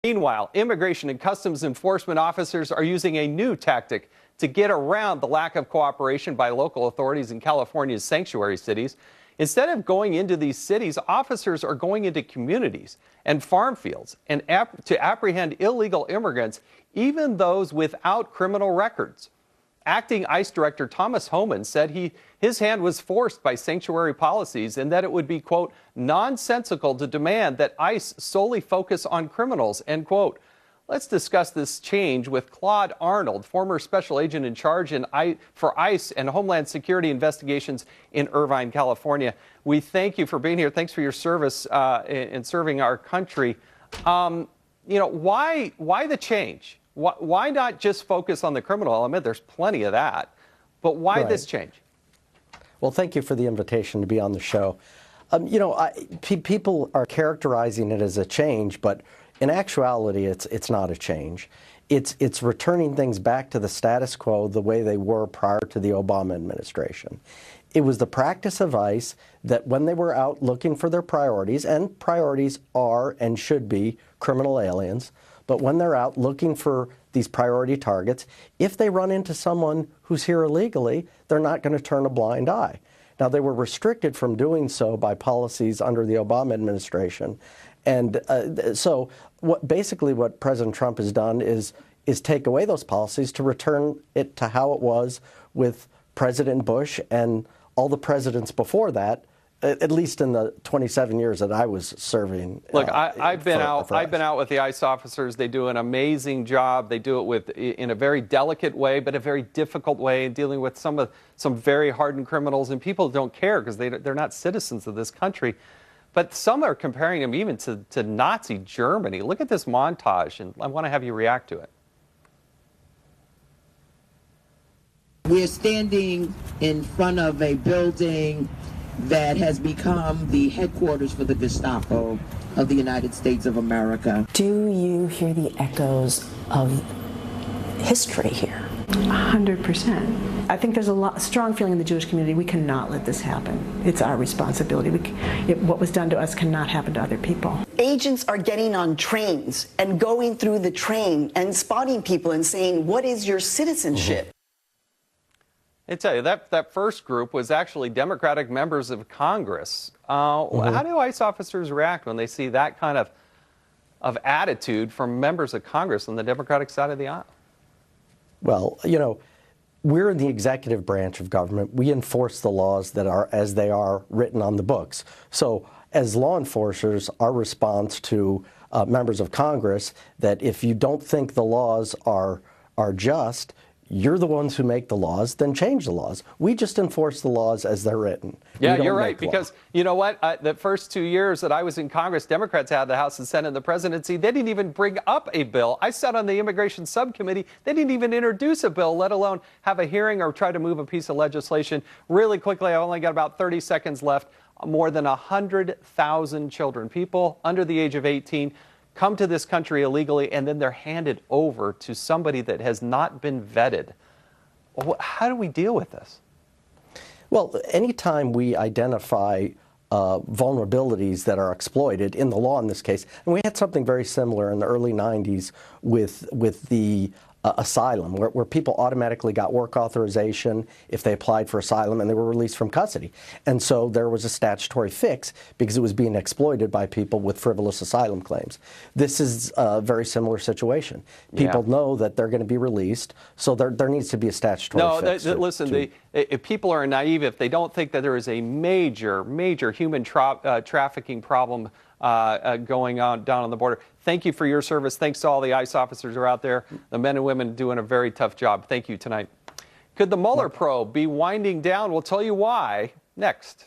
Meanwhile, immigration and customs enforcement officers are using a new tactic to get around the lack of cooperation by local authorities in California's sanctuary cities. Instead of going into these cities, officers are going into communities and farm fields and to apprehend illegal immigrants, even those without criminal records. Acting ICE Director Thomas Homan said his hand was forced by sanctuary policies and that it would be, quote, nonsensical to demand that ICE solely focus on criminals, end quote. Let's discuss this change with Claude Arnold, former special agent in charge for ICE and Homeland Security investigations in Irvine, California. We thank you for being here. Thanks for your service in serving our country. Why the change? Why not just focus on the criminal element? There's plenty of that. But why this change? Well, thank you for the invitation to be on the show. People are characterizing it as a change, but in actuality, it's not a change. It's returning things back to the status quo the way they were prior to the Obama administration. It was the practice of ICE that when they were out looking for their priorities, and priorities are and should be criminal aliens, but when they're out looking for these priority targets, if they run into someone who's here illegally, they're not going to turn a blind eye. Now, they were restricted from doing so by policies under the Obama administration. And so basically what President Trump has done is take away those policies to return it to how it was with President Bush and all the presidents before that, at least in the 27 years that I was serving. Look, I've been out with the ICE officers. They do an amazing job. They do it in a very delicate way, but a very difficult way, in dealing with some very hardened criminals. And people don't care because they're not citizens of this country. But some are comparing them even to Nazi Germany. Look at this montage, and I want to have you react to it. We're standing in front of a building that has become the headquarters for the Gestapo of the United States of America. Do you hear the echoes of history here? 100%. I think there's a strong feeling in the Jewish community we cannot let this happen. It's our responsibility. What was done to us cannot happen to other people. Agents are getting on trains and going through the train and spotting people and saying, what is your citizenship? I tell you, that first group was actually Democratic members of Congress. How do ICE officers react when they see that kind of attitude from members of Congress on the Democratic side of the aisle? Well, we're in the executive branch of government. We enforce the laws that are as they are written on the books. So as law enforcers, our response to members of Congress, that if you don't think the laws are just, you're the ones who make the laws, then change the laws. We just enforce the laws as they're written. Yeah, you're right, because you know what? The first 2 years that I was in Congress, Democrats had the House and Senate and the presidency. They didn't even bring up a bill. I sat on the immigration subcommittee. They didn't even introduce a bill, let alone have a hearing or try to move a piece of legislation. Really quickly, I only got about 30 seconds left. More than 100,000 children, people under the age of 18, come to this country illegally, and then they're handed over to somebody that has not been vetted. How do we deal with this? Well, anytime we identify vulnerabilities that are exploited in the law in this case, and we had something very similar in the early 90s with the asylum, where people automatically got work authorization if they applied for asylum and they were released from custody. And so there was a statutory fix because it was being exploited by people with frivolous asylum claims. This is a very similar situation. People know that they're going to be released, so there needs to be a statutory fix. Listen, if people are naive, if they don't think that there is a major human trafficking problem going on down on the border. Thank you for your service. Thanks to all the ICE officers who are out there, the men and women doing a very tough job. Thank you tonight. Could the Mueller probe be winding down? We'll tell you why next.